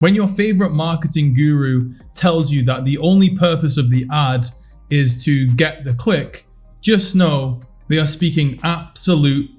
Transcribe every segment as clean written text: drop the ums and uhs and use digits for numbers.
When your favorite marketing guru tells you that the only purpose of the ad is to get the click, just know they are speaking absolute.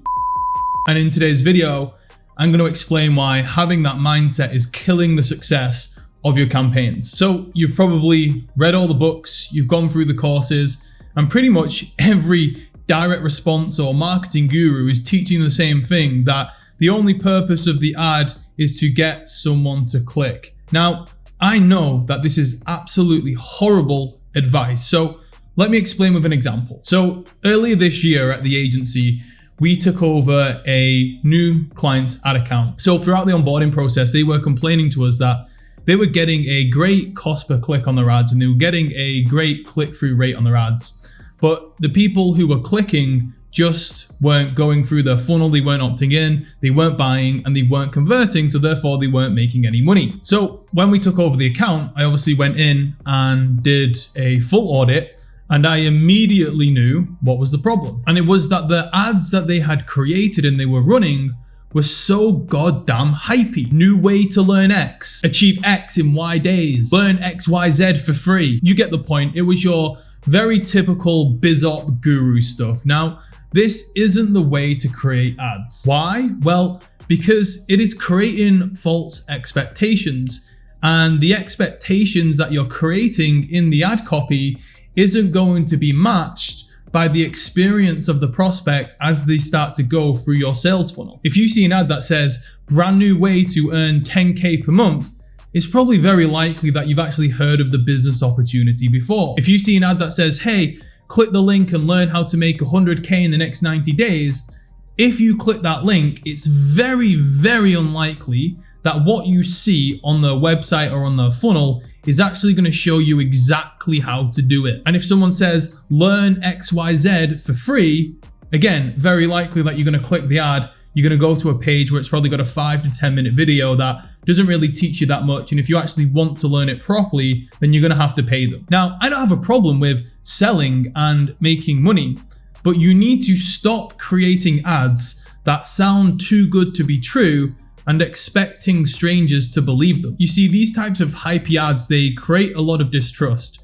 And in today's video, I'm going to explain why having that mindset is killing the success of your campaigns. So you've probably read all the books, you've gone through the courses, and pretty much every direct response or marketing guru is teaching the same thing, that the only purpose of the ad is to get someone to click. Now, I know that this is absolutely horrible advice, so let me explain with an example. So earlier this year at the agency, we took over a new client's ad account. So throughout the onboarding process, they were complaining to us that they were getting a great cost per click on their ads and they were getting a great click-through rate on their ads. But the people who were clicking just weren't going through their funnel, they weren't opting in, they weren't buying, and they weren't converting, so therefore they weren't making any money. So when we took over the account, I obviously went in and did a full audit, and I immediately knew what was the problem. And it was that the ads that they had created and they were running were so goddamn hypey. New way to learn X, achieve X in Y days, learn XYZ for free. You get the point. It was your very typical BizOp guru stuff. Now, this isn't the way to create ads. Why? Well, because it is creating false expectations, and the expectations that you're creating in the ad copy isn't going to be matched by the experience of the prospect as they start to go through your sales funnel. If you see an ad that says brand new way to earn 10K per month, it's probably very likely that you've actually heard of the business opportunity before. If you see an ad that says, hey, click the link and learn how to make 100K in the next 90 days, if you click that link, it's very, very unlikely that what you see on their website or on their funnel is actually going to show you exactly how to do it. And if someone says, learn XYZ for free, again, very likely that you're going to click the ad, you're going to go to a page where it's probably got a 5 to 10 minute video that doesn't really teach you that much. And if you actually want to learn it properly, then you're going to have to pay them. Now, I don't have a problem with selling and making money, but you need to stop creating ads that sound too good to be true and expecting strangers to believe them. You see, these types of hypey ads, they create a lot of distrust,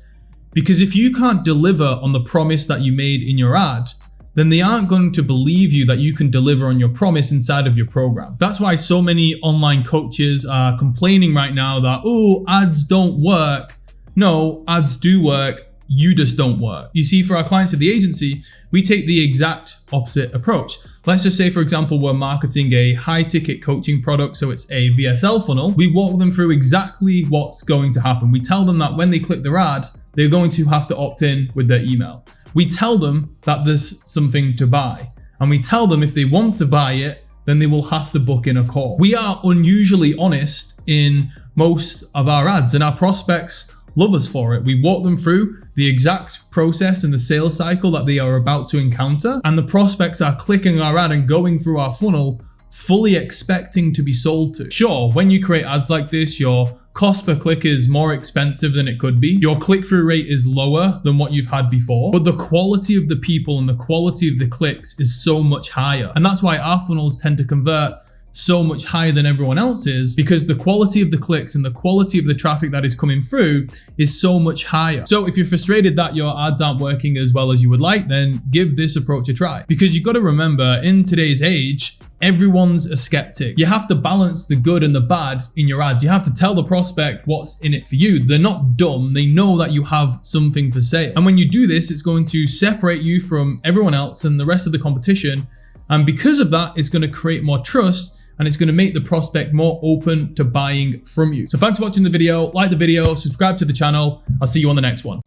because if you can't deliver on the promise that you made in your ad, then they aren't going to believe you that you can deliver on your promise inside of your program. That's why so many online coaches are complaining right now that, oh, ads don't work. No, ads do work. You just don't work. You see, for our clients at the agency, we take the exact opposite approach. Let's just say, for example, we're marketing a high ticket coaching product, so it's a VSL funnel. We walk them through exactly what's going to happen. We tell them that when they click their ad, they're going to have to opt in with their email. We tell them that there's something to buy, and we tell them if they want to buy it, then they will have to book in a call. We are unusually honest in most of our ads, and our prospects love us for it. We walk them through the exact process and the sales cycle that they are about to encounter, and the prospects are clicking our ad and going through our funnel fully expecting to be sold to. Sure, when you create ads like this, your cost per click is more expensive than it could be. Your click-through rate is lower than what you've had before, but the quality of the people and the quality of the clicks is so much higher. And that's why our funnels tend to convert so much higher than everyone else's, because the quality of the clicks and the quality of the traffic that is coming through is so much higher. So if you're frustrated that your ads aren't working as well as you would like, then give this approach a try. Because you've got to remember, in today's age, everyone's a skeptic. You have to balance the good and the bad in your ads. You have to tell the prospect what's in it for you. They're not dumb. They know that you have something for sale. And when you do this, it's going to separate you from everyone else and the rest of the competition. And because of that, it's going to create more trust, and it's going to make the prospect more open to buying from you. So thanks for watching the video. Like the video, subscribe to the channel. I'll see you on the next one.